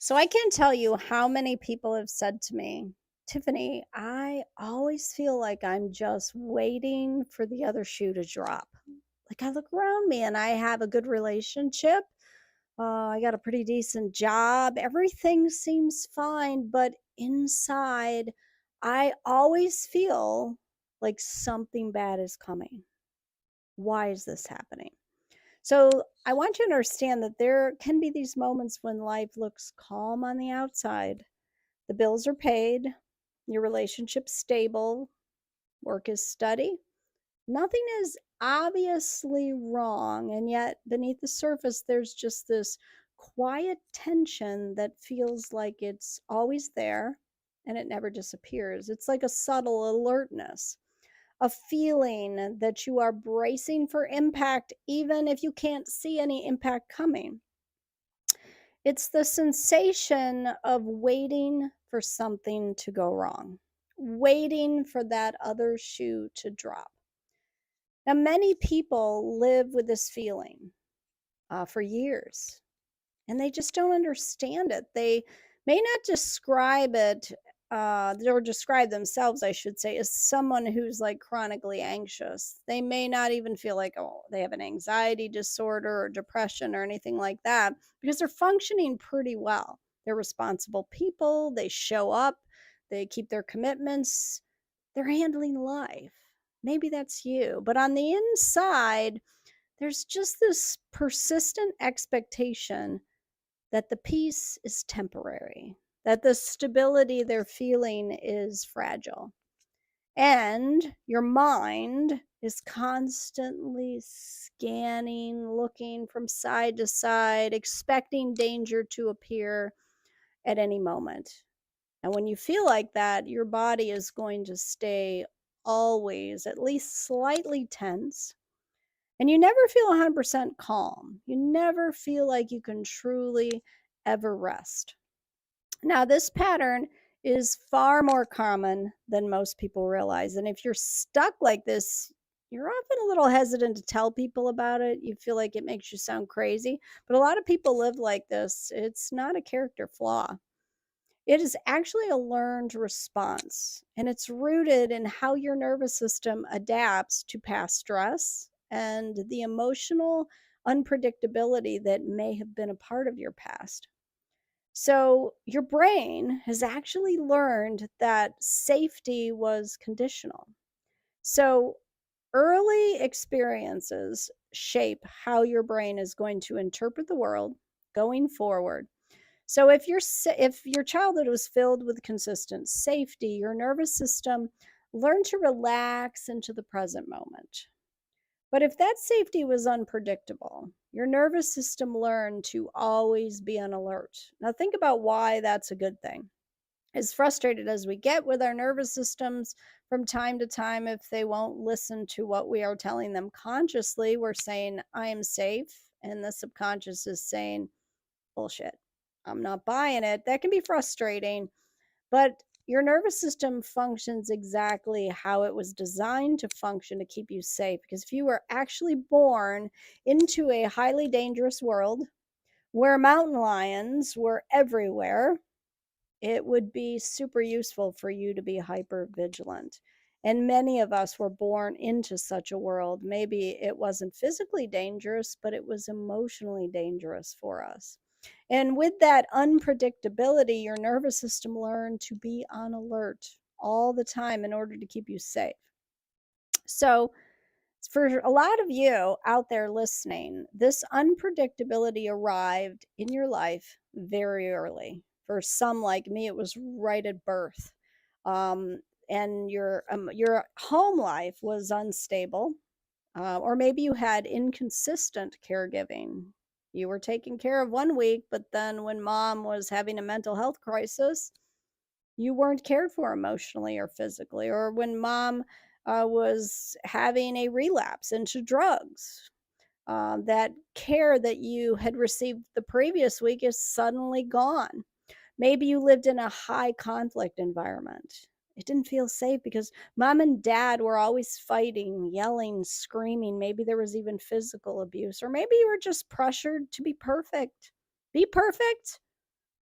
So I can't tell you how many people have said to me, Tiffany, I always feel like I'm just waiting for the other shoe to drop. Like I look around me and I have a good relationship. I got a pretty decent job. Everything seems fine. But inside, I always feel like something bad is coming. Why is this happening? So I want you to understand that there can be these moments when life looks calm on the outside. The bills are paid, your relationship's stable, work is steady. Nothing is obviously wrong. And yet, beneath the surface, there's just this quiet tension that feels like it's always there and it never disappears. It's like a subtle alertness, a feeling that you are bracing for impact, even if you can't see any impact coming. It's the sensation of waiting for something to go wrong, waiting for that other shoe to drop. Now, many people live with this feeling for years, and they just don't understand it. They may not describe it, or describe themselves, I should say, as someone who's like chronically anxious. They may not even feel like, oh, they have an anxiety disorder or depression or anything like that because they're functioning pretty well. They're responsible people, they show up, they keep their commitments, they're handling life. Maybe that's you. But on the inside, there's just this persistent expectation that the peace is temporary, that the stability they're feeling is fragile. And your mind is constantly scanning, looking from side to side, expecting danger to appear at any moment. And when you feel like that, your body is going to stay always at least slightly tense. And you never feel 100% calm. You never feel like you can truly ever rest. Now, this pattern is far more common than most people realize. And if you're stuck like this, you're often a little hesitant to tell people about it. You feel like it makes you sound crazy. But a lot of people live like this. It's not a character flaw, it is actually a learned response. And it's rooted in how your nervous system adapts to past stress and the emotional unpredictability that may have been a part of your past. So, your brain has actually learned that safety was conditional. So, early experiences shape how your brain is going to interpret the world going forward. So, if your childhood was filled with consistent safety, your nervous system learned to relax into the present moment. But if that safety was unpredictable, your nervous system learned to always be on alert. Now, think about why that's a good thing. As frustrated as we get with our nervous systems from time to time, if they won't listen to what we are telling them consciously, we're saying, I am safe. And the subconscious is saying, bullshit, I'm not buying it. That can be frustrating, but your nervous system functions exactly how it was designed to function to keep you safe. Because if you were actually born into a highly dangerous world where mountain lions were everywhere, it would be super useful for you to be hyper vigilant. And many of us were born into such a world. Maybe it wasn't physically dangerous, but it was emotionally dangerous for us. And with that unpredictability, your nervous system learned to be on alert all the time in order to keep you safe. So, for a lot of you out there listening, this unpredictability arrived in your life very early. For some like me, it was right at birth. And your home life was unstable, or maybe you had inconsistent caregiving. You were taken care of one week, but then when mom was having a mental health crisis, you weren't cared for emotionally or physically, or when mom was having a relapse into drugs. That care that you had received the previous week is suddenly gone. Maybe you lived in a high conflict environment. It didn't feel safe because mom and dad were always fighting, yelling, screaming. Maybe there was even physical abuse, or maybe you were just pressured to be perfect. Be perfect?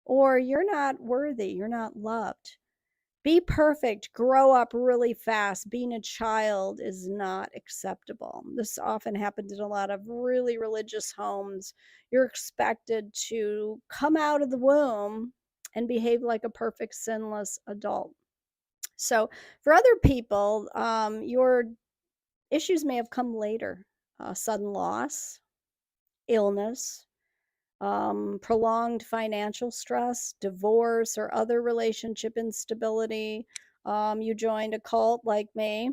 or you're not worthy, you're not loved. Be perfect, grow up really fast. Being a child is not acceptable. This often happens in a lot of really religious homes. You're expected to come out of the womb and behave like a perfect, sinless adult. So, for other people, your issues may have come later. Sudden loss, illness, prolonged financial stress, divorce, or other relationship instability. You joined a cult like me,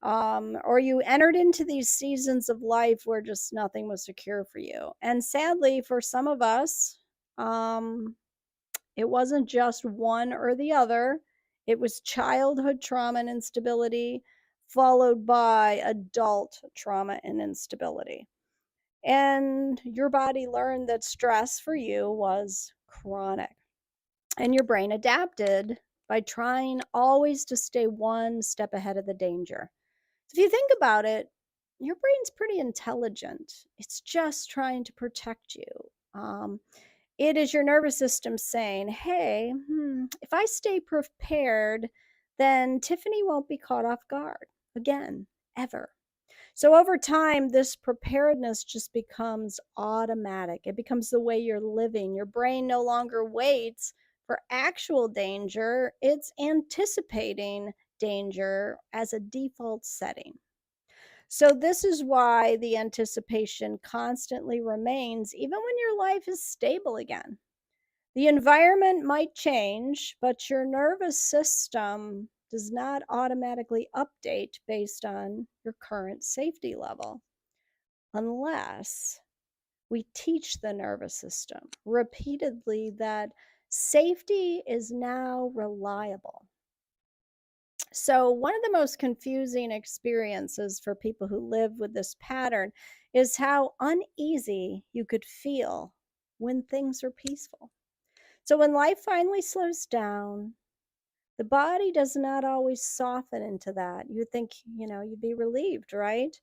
or you entered into these seasons of life where just nothing was secure for you. And sadly, for some of us, um, it wasn't just one or the other, it was childhood trauma and instability, followed by adult trauma and instability. And your body learned that stress for you was chronic. And your brain adapted by trying always to stay one step ahead of the danger. So if you think about it, your brain's pretty intelligent. It's just trying to protect you. Um, it is your nervous system saying, hey, if I stay prepared, then Tiffani won't be caught off guard again, ever. So over time, this preparedness just becomes automatic. It becomes the way you're living. Your brain no longer waits for actual danger, it's anticipating danger as a default setting. So, this is why the anticipation constantly remains, even when your life is stable again. The environment might change, but your nervous system does not automatically update based on your current safety level unless we teach the nervous system repeatedly that safety is now reliable. So, one of the most confusing experiences for people who live with this pattern is how uneasy you could feel when things are peaceful. So, when life finally slows down, the body does not always soften into that. You would think, you'd be relieved, right?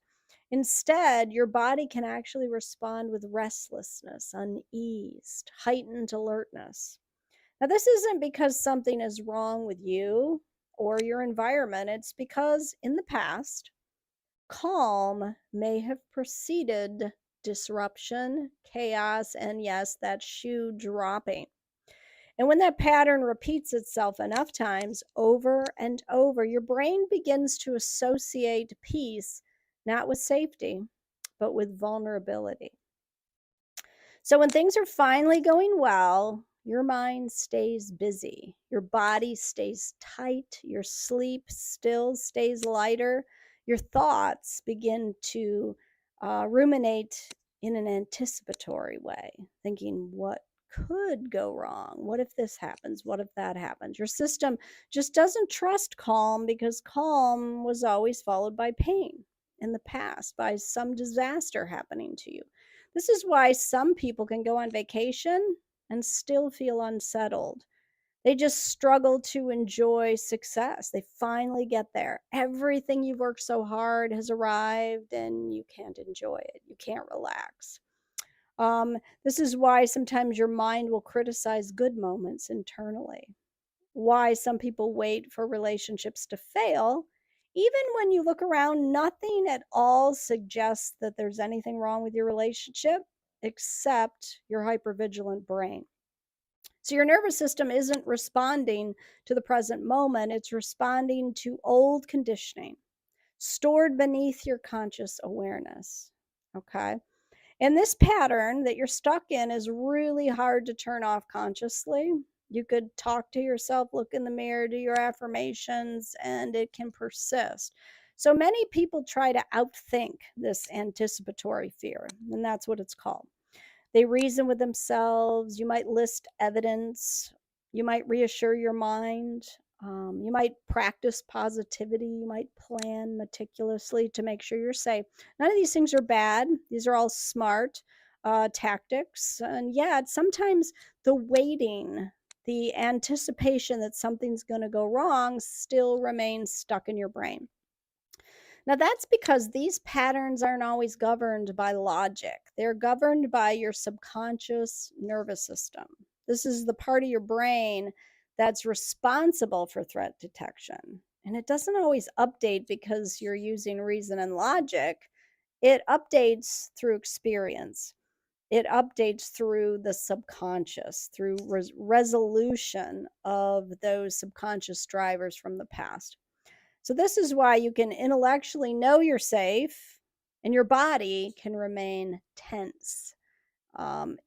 Instead, your body can actually respond with restlessness, unease, heightened alertness. Now, this isn't because something is wrong with you or your environment, it's because in the past, calm may have preceded disruption, chaos, and yes, that shoe dropping. And when that pattern repeats itself enough times over and over, your brain begins to associate peace not with safety, but with vulnerability. So when things are finally going well, your mind stays busy, your body stays tight, your sleep still stays lighter, your thoughts begin to ruminate in an anticipatory way, thinking, what could go wrong? What if this happens? What if that happens? Your system just doesn't trust calm because calm was always followed by pain in the past, by some disaster happening to you. This is why some people can go on vacation and still feel unsettled. They just struggle to enjoy success. They finally get there. Everything you've worked so hard has arrived and you can't enjoy it. You can't relax. This is why sometimes your mind will criticize good moments internally. Why some people wait for relationships to fail. Even when you look around, nothing at all suggests that there's anything wrong with your relationship except your hypervigilant brain. So your nervous system isn't responding to the present moment, it's responding to old conditioning stored beneath your conscious awareness. Okay. And this pattern that you're stuck in is really hard to turn off consciously. You could talk to yourself, look in the mirror, do your affirmations, and it can persist. So many people try to outthink this anticipatory fear, and that's what it's called. They reason with themselves. You might list evidence. You might reassure your mind. You might practice positivity. You might plan meticulously to make sure you're safe. None of these things are bad. These are all smart tactics. And yet, sometimes the waiting, the anticipation that something's going to go wrong still remains stuck in your brain. Now, that's because these patterns aren't always governed by logic. They're governed by your subconscious nervous system. This is the part of your brain that's responsible for threat detection. And it doesn't always update because you're using reason and logic. It updates through experience. It updates through the subconscious, through resolution of those subconscious drivers from the past. So, this is why you can intellectually know you're safe and your body can remain tense.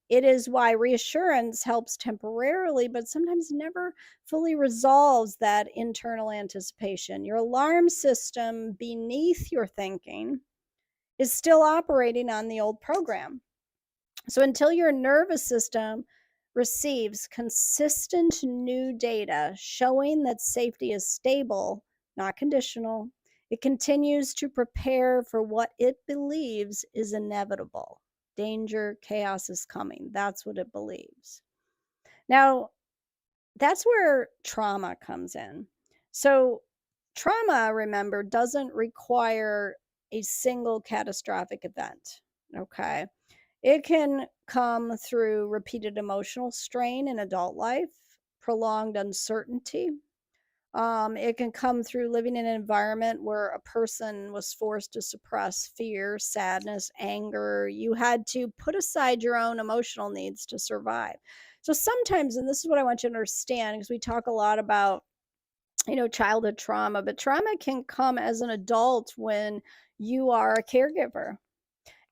It is why reassurance helps temporarily, but sometimes never fully resolves that internal anticipation. Your alarm system beneath your thinking is still operating on the old program. So until your nervous system receives consistent new data showing that safety is stable, not conditional, it continues to prepare for what it believes is inevitable. Danger, chaos is coming. That's what it believes. Now, that's where trauma comes in. So, trauma, remember, doesn't require a single catastrophic event. Okay. It can come through repeated emotional strain in adult life, prolonged uncertainty. It can come through living in an environment where a person was forced to suppress fear, sadness, anger. You had to put aside your own emotional needs to survive. So sometimes, and this is what I want you to understand, because we talk a lot about, childhood trauma, but trauma can come as an adult when you are a caregiver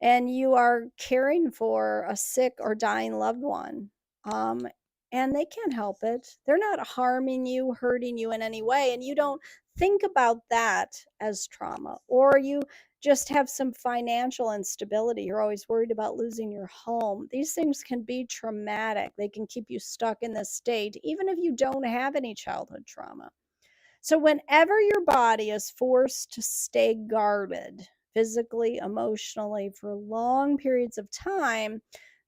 and you are caring for a sick or dying loved one. Um, and they can't help it. They're not harming you, hurting you in any way. And you don't think about that as trauma. Or you just have some financial instability. You're always worried about losing your home. These things can be traumatic. They can keep you stuck in this state, even if you don't have any childhood trauma. So, whenever your body is forced to stay guarded physically, emotionally, for long periods of time,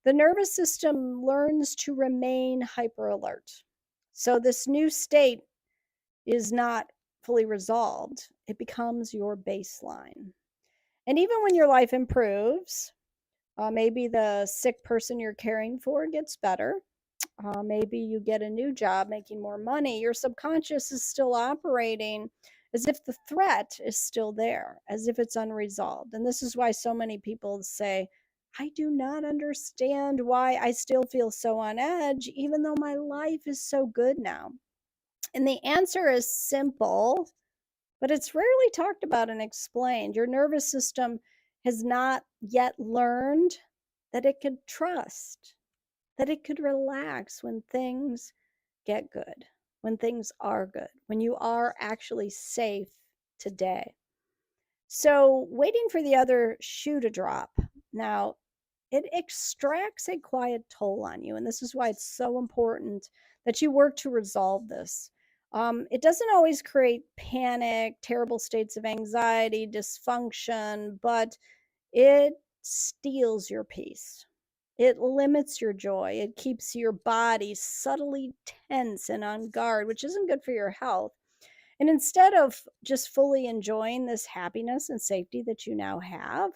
the nervous system learns to remain hyper alert. So, this new state is not fully resolved, it becomes your baseline. And even when your life improves, maybe the sick person you're caring for gets better. Maybe you get a new job making more money. Your subconscious is still operating as if the threat is still there, as if it's unresolved. And this is why so many people say, I do not understand why I still feel so on edge, even though my life is so good now. And the answer is simple, but it's rarely talked about and explained. Your nervous system has not yet learned that it could trust, that it could relax when things get good, when things are good, when you are actually safe today. So, waiting for the other shoe to drop. Now, it extracts a quiet toll on you. And this is why it's so important that you work to resolve this. It doesn't always create panic, terrible states of anxiety, dysfunction, but it steals your peace. It limits your joy. It keeps your body subtly tense and on guard, which isn't good for your health. And instead of just fully enjoying this happiness and safety that you now have,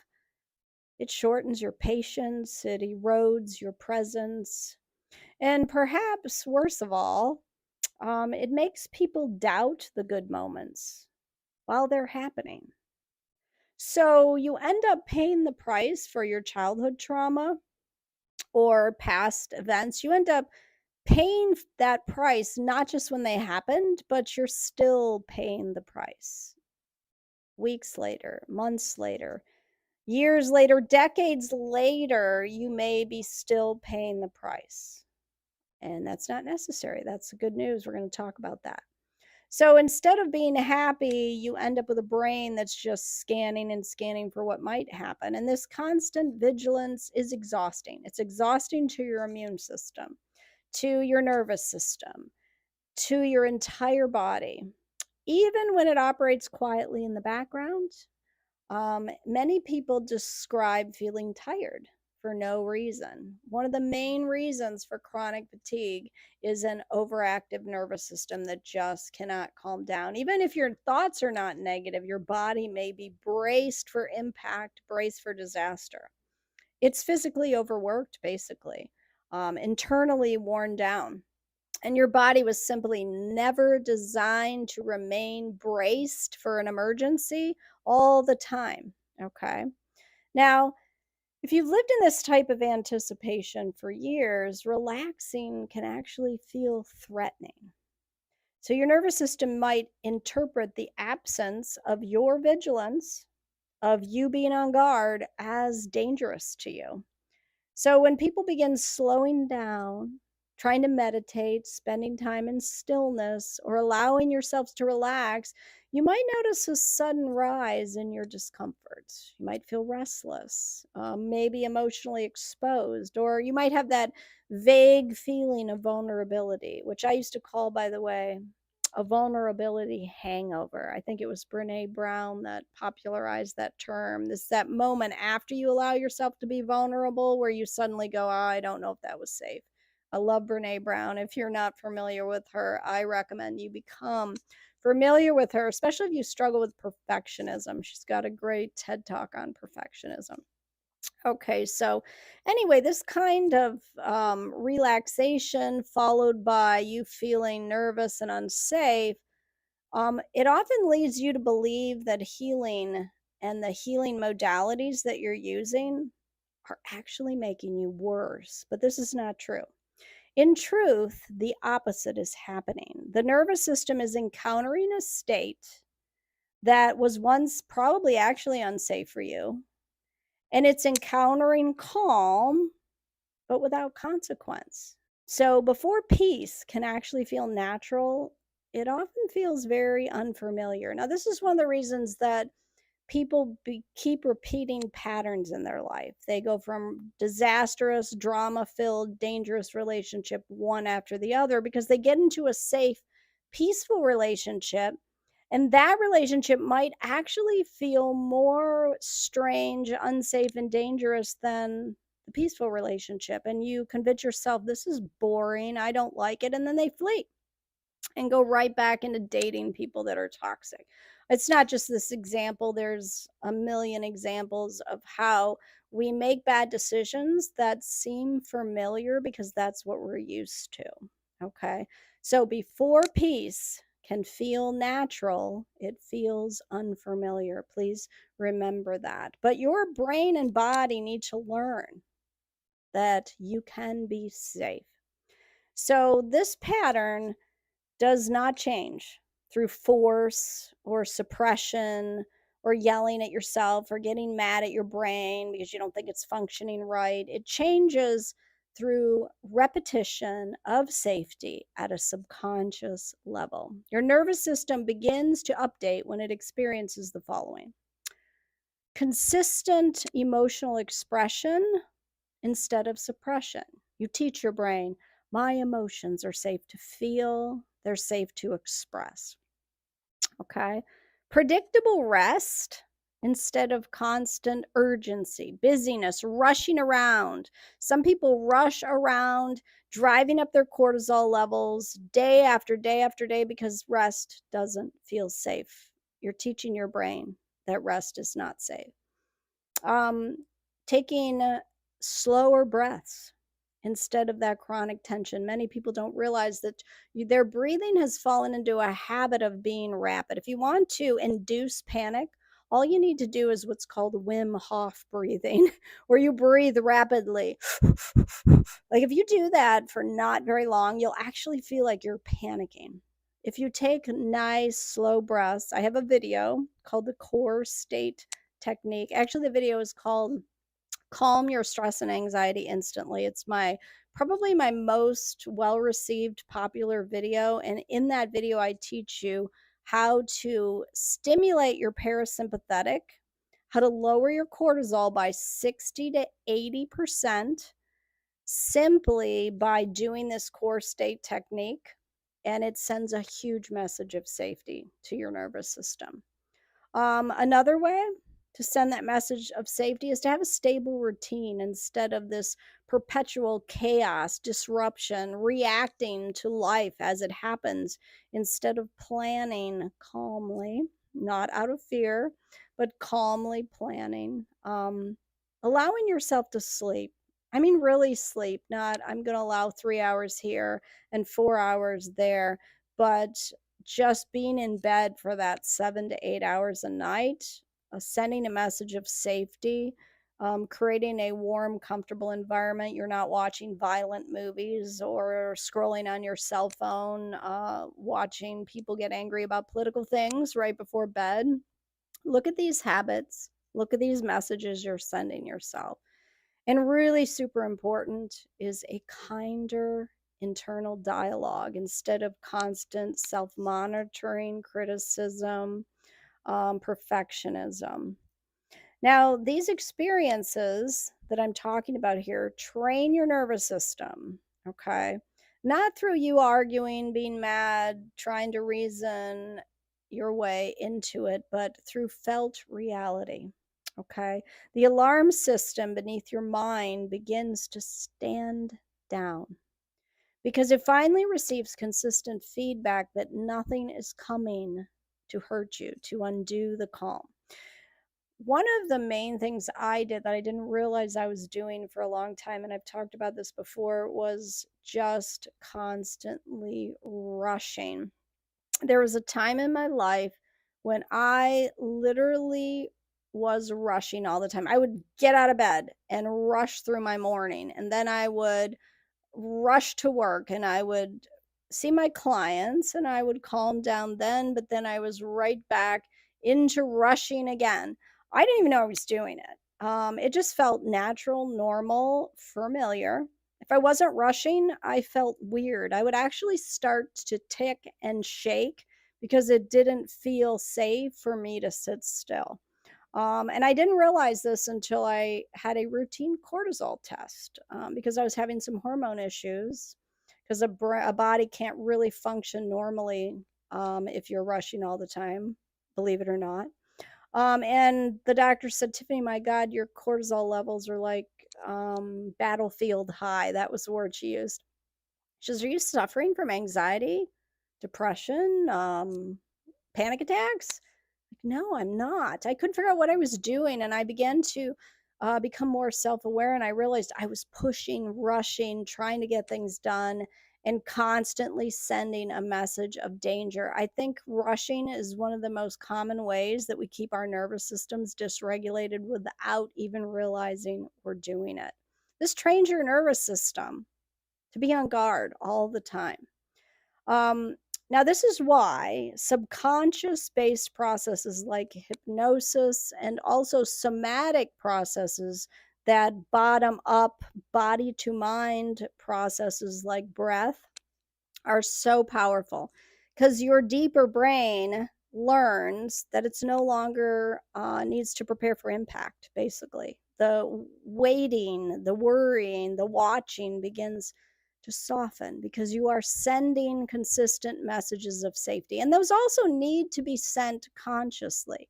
it shortens your patience, it erodes your presence, and perhaps worst of all, it makes people doubt the good moments while they're happening. So you end up paying the price for your childhood trauma or past events. You end up paying that price not just when they happened, but you're still paying the price weeks later, months later, years later, decades later. You may be still paying the price. And that's not necessary. That's the good news. We're going to talk about that. So instead of being happy, you end up with a brain that's just scanning and scanning for what might happen. And this constant vigilance is exhausting. It's exhausting to your immune system, to your nervous system, to your entire body. Even when it operates quietly in the background, many people describe feeling tired for no reason. One of the main reasons for chronic fatigue is an overactive nervous system that just cannot calm down. Even if your thoughts are not negative, your body may be braced for impact, braced for disaster. It's physically overworked, basically. internally worn down. And your body was simply never designed to remain braced for an emergency all the time. Okay. Now, if you've lived in this type of anticipation for years, relaxing can actually feel threatening. So, your nervous system might interpret the absence of your vigilance, of you being on guard, as dangerous to you. So when people begin slowing down, trying to meditate, spending time in stillness, or allowing yourselves to relax, you might notice a sudden rise in your discomfort. You might feel restless, maybe emotionally exposed, or you might have that vague feeling of vulnerability, which I used to call, by the way, a vulnerability hangover. I think it was Brene Brown that popularized that term. This that moment after you allow yourself to be vulnerable where you suddenly go, oh, I don't know if that was safe. I love Brene Brown. If you're not familiar with her, I recommend you become familiar with her, especially if you struggle with perfectionism. She's got a great TED Talk on perfectionism. Okay, so anyway, this kind of relaxation followed by you feeling nervous and unsafe, it often leads you to believe that healing and the healing modalities that you're using are actually making you worse. But this is not true. In truth, the opposite is happening. The nervous system is encountering a state that was once probably actually unsafe for you, and it's encountering calm, but without consequence. So before peace can actually feel natural, it often feels very unfamiliar. Now, this is one of the reasons that keep repeating patterns in their life. They go from disastrous, drama filled, dangerous relationship one after the other because they get into a safe, peaceful relationship. And that relationship might actually feel more strange, unsafe, and dangerous than the peaceful relationship. And you convince yourself, this is boring. I don't like it. And then they flee and go right back into dating people that are toxic. It's not just this example, there's a million examples of how we make bad decisions that seem familiar because that's what we're used to. Okay. So before peace can feel natural, it feels unfamiliar. Please remember that. But your brain and body need to learn that you can be safe. So this pattern does not change through force or suppression or yelling at yourself or getting mad at your brain because you don't think it's functioning right. It changes through repetition of safety at a subconscious level. Your nervous system begins to update when it experiences the following: consistent emotional expression instead of suppression. You teach your brain, my emotions are safe to feel, they're safe to express. Okay. Predictable rest instead of constant urgency, busyness, rushing around. Some people rush around, driving up their cortisol levels day after day after day because rest doesn't feel safe. You're teaching your brain that rest is not safe. um, Taking slower breaths instead of that chronic tension. Many people don't realize that their breathing has fallen into a habit of being rapid. If you want to induce panic, all you need to do is what's called Wim Hof breathing, where you breathe rapidly. Like if you do that for not very long, you'll actually feel like you're panicking. If you take nice, slow breaths, I have a video called the core state technique. Actually, the video is called Calm Your Stress and Anxiety Instantly. It's probably my most well-received popular video, and in that video I teach you how to stimulate your parasympathetic, how to lower your cortisol by 60 to 80% simply by doing this core state technique, and it sends a huge message of safety to your nervous system. Another way to send that message of safety is to have a stable routine instead of this perpetual chaos, disruption, reacting to life as it happens, instead of planning calmly, not out of fear, but calmly planning. Allowing yourself to sleep. I mean, really sleep, not I'm going to allow 3 hours here and 4 hours there, but just being in bed for that 7 to 8 hours a night, sending a message of safety, creating a warm, comfortable environment. You're not watching violent movies or scrolling on your cell phone, watching people get angry about political things right before bed. Look at these habits, look at these messages you're sending yourself. And really super important is a kinder internal dialogue instead of constant self monitoring, criticism, perfectionism. Now, these experiences that I'm talking about here train your nervous system, okay? Not through you arguing, being mad, trying to reason your way into it, but through felt reality, okay? The alarm system beneath your mind begins to stand down because it finally receives consistent feedback that nothing is coming to hurt you, to undo the calm. One of the main things I did that I didn't realize I was doing for a long time, and I've talked about this before, was just constantly rushing. There was a time in my life when I literally was rushing all the time. I would get out of bed and rush through my morning, and then I would rush to work and I would see my clients and I would calm down then, but then I was right back into rushing again. I didn't even know I was doing it. It just felt natural, normal, familiar. If I wasn't rushing, I felt weird. I would actually start to tick and shake because it didn't feel safe for me to sit still. And I didn't realize this until I had a routine cortisol test because I was having some hormone issues. Because a body can't really function normally if you're rushing all the time, believe it or not. And the doctor said, Tiffany, my God, your cortisol levels are like battlefield high. That was the word she used. She says, are you suffering from anxiety, depression, panic attacks? No, I'm not. I couldn't figure out what I was doing, and I began to become more self-aware, and I realized I was pushing, rushing, trying to get things done, and constantly sending a message of danger. I think rushing is one of the most common ways that we keep our nervous systems dysregulated without even realizing we're doing it. This trains your nervous system to be on guard all the time. Um, Now, this is why subconscious based processes like hypnosis and also somatic processes that bottom up, body to mind processes like breath are so powerful because your deeper brain learns that it's no longer needs to prepare for impact. Basically, the waiting, the worrying, the watching begins to soften because you are sending consistent messages of safety, and those also need to be sent consciously.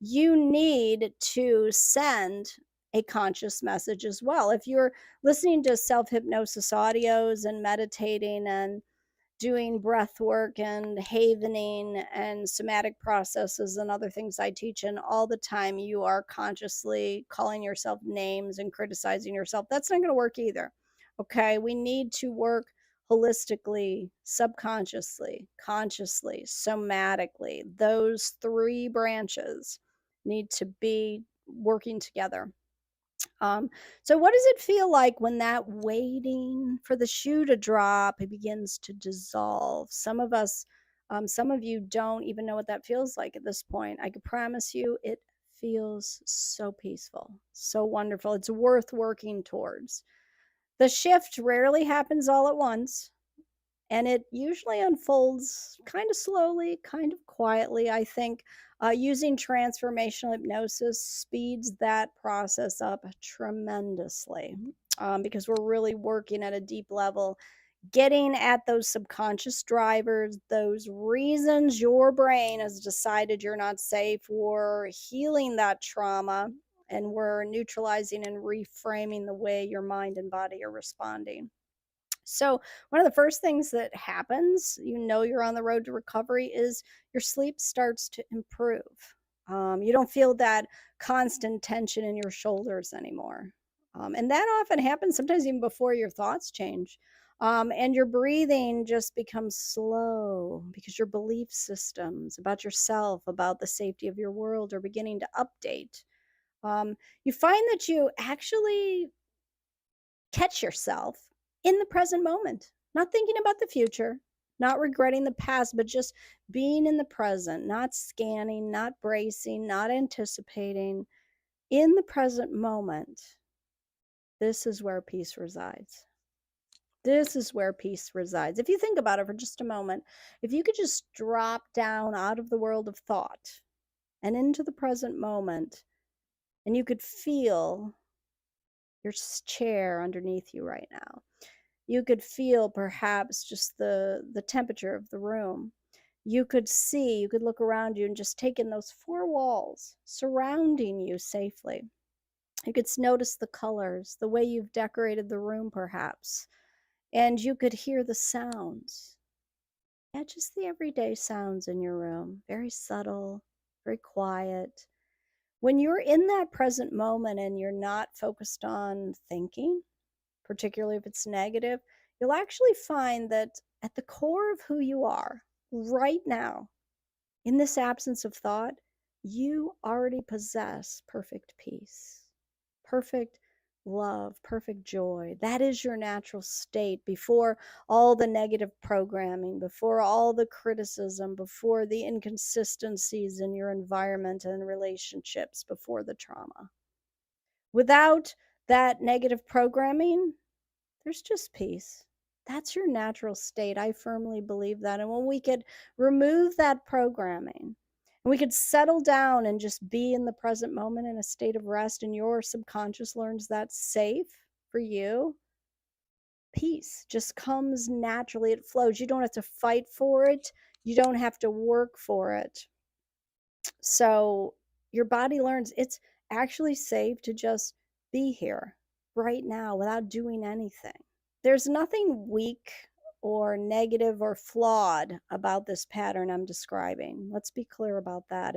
You need to send a conscious message as well. If you're listening to self hypnosis audios and meditating and doing breath work and havening and somatic processes and other things I teach, and all the time you are consciously calling yourself names and criticizing yourself, that's not going to work either. Okay, we need to work holistically, subconsciously, consciously, somatically. Those three branches need to be working together. um, so what does it feel like when that waiting for the shoe to drop, it begins to dissolve? Some of you don't even know what that feels like at this point. I can promise you it feels so peaceful, so wonderful. It's worth working towards. The shift rarely happens all at once, and it usually unfolds kind of slowly, kind of quietly. I think using transformational hypnosis speeds that process up tremendously because we're really working at a deep level, getting at those subconscious drivers, those reasons your brain has decided you're not safe. We're healing that trauma, and we're neutralizing and reframing the way your mind and body are responding. So, one of the first things that happens, you know, you're on the road to recovery, is your sleep starts to improve. You don't feel that constant tension in your shoulders anymore. And that often happens sometimes even before your thoughts change. And your breathing just becomes slow because your belief systems about yourself, about the safety of your world are beginning to update. Um, you find that you actually catch yourself in the present moment, not thinking about the future, not regretting the past, but just being in the present, not scanning, not bracing, not anticipating, in the present moment. This is where peace resides. This is where peace resides. If you think about it for just a moment, if you could just drop down out of the world of thought and into the present moment, and you could feel your chair underneath you right now. You could feel perhaps just the temperature of the room. You could see, you could look around you and just take in those four walls surrounding you safely. You could notice the colors, the way you've decorated the room perhaps, and you could hear the sounds. Yeah, just the everyday sounds in your room, very subtle, very quiet. When you're in that present moment and you're not focused on thinking, particularly if it's negative, you'll actually find that at the core of who you are right now, in this absence of thought, you already possess perfect peace, perfect love, perfect joy. That is your natural state before all the negative programming, before all the criticism, before the inconsistencies in your environment and relationships, before the trauma. Without that negative programming, there's just peace. That's your natural state. I firmly believe that. And when we could remove that programming and we could settle down and just be in the present moment in a state of rest, and your subconscious learns that's safe for you, peace just comes naturally. It flows. You don't have to fight for it, you don't have to work for it. So your body learns it's actually safe to just be here right now without doing anything. There's nothing weak or negative or flawed about this pattern I'm describing. Let's be clear about that.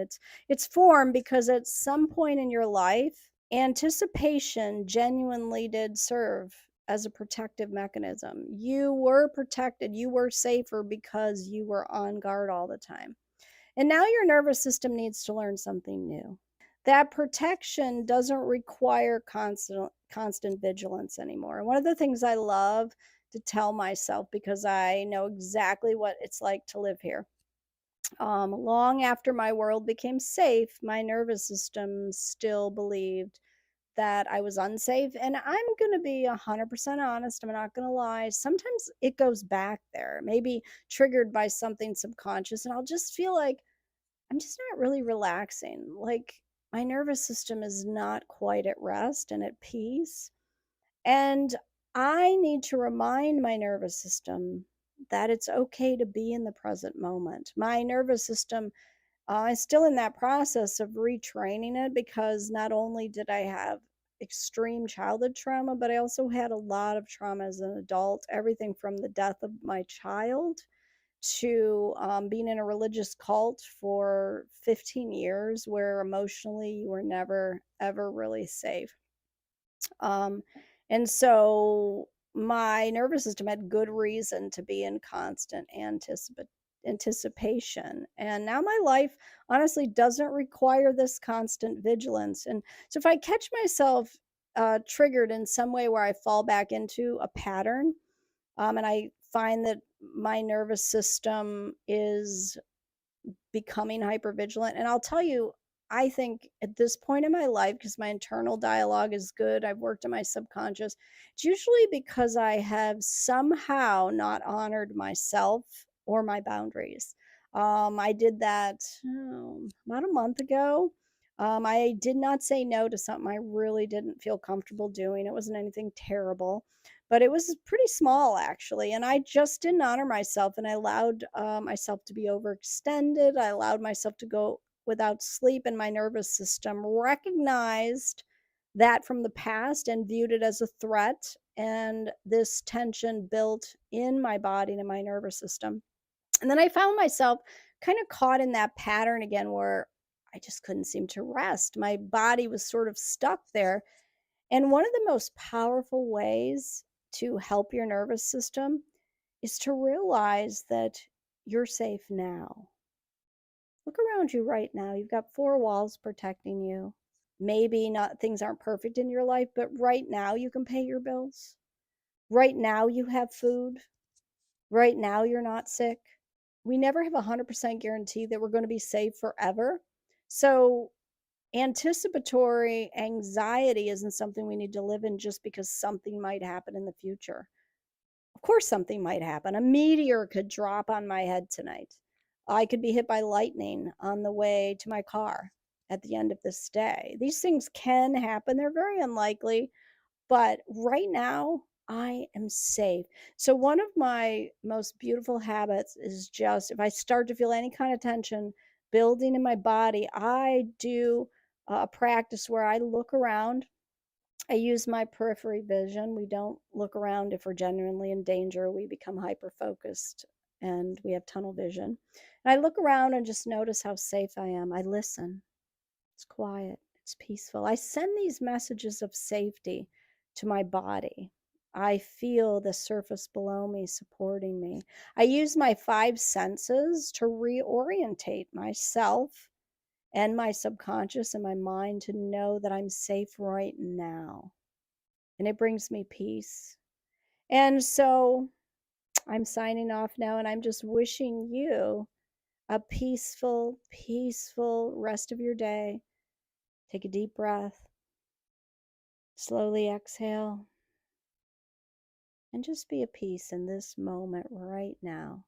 It's formed because at some point in your life, anticipation genuinely did serve as a protective mechanism. You were protected, you were safer because you were on guard all the time. And now your nervous system needs to learn something new. That protection doesn't require constant vigilance anymore. And one of the things I love to tell myself, because I know exactly what it's like to live here. Long after my world became safe, my nervous system still believed that I was unsafe. And I'm going to be 100% honest. I'm not going to lie. Sometimes it goes back there, maybe triggered by something subconscious. And I'll just feel like I'm just not really relaxing. Like my nervous system is not quite at rest and at peace. And I need to remind my nervous system that it's okay to be in the present moment. My nervous system is still in that process of retraining it, because not only did I have extreme childhood trauma, but I also had a lot of trauma as an adult, everything from the death of my child to being in a religious cult for 15 years where emotionally you were never, ever really safe. Um, and so my nervous system had good reason to be in constant anticipation. And now my life honestly doesn't require this constant vigilance. And so if I catch myself triggered in some way where I fall back into a pattern, and I find that my nervous system is becoming hypervigilant. And I'll tell you, I think at this point in my life, because my internal dialogue is good, I've worked on my subconscious, it's usually because I have somehow not honored myself or my boundaries. I did that about a month ago. I did not say no to something I really didn't feel comfortable doing. It wasn't anything terrible, but it was pretty small actually. And I just didn't honor myself, and I allowed myself to be overextended. I allowed myself to go without sleep, and my nervous system recognized that from the past and viewed it as a threat. And this tension built in my body and in my nervous system. And then I found myself kind of caught in that pattern again where I just couldn't seem to rest. My body was sort of stuck there. And one of the most powerful ways to help your nervous system is to realize that you're safe now. Look around you right now. You've got four walls protecting you. Maybe not things aren't perfect in your life, but right now you can pay your bills. Right now you have food. Right now you're not sick. We never have a 100% guarantee that we're going to be safe forever. So, anticipatory anxiety isn't something we need to live in just because something might happen in the future. Of course, something might happen. A meteor could drop on my head tonight. I could be hit by lightning on the way to my car at the end of this day. These things can happen. They're very unlikely, but right now, I am safe. So, one of my most beautiful habits is just if I start to feel any kind of tension building in my body, I do a practice where I look around. I use my periphery vision. We don't look around if we're genuinely in danger. We become hyper focused and we have tunnel vision. And I look around and just notice how safe I am. I listen. It's quiet. It's peaceful. I send these messages of safety to my body. I feel the surface below me supporting me. I use my five senses to reorientate myself and my subconscious and my mind to know that I'm safe right now. And it brings me peace. And so I'm signing off now, and I'm just wishing you a peaceful, peaceful rest of your day. Take a deep breath, slowly exhale, and just be at peace in this moment right now.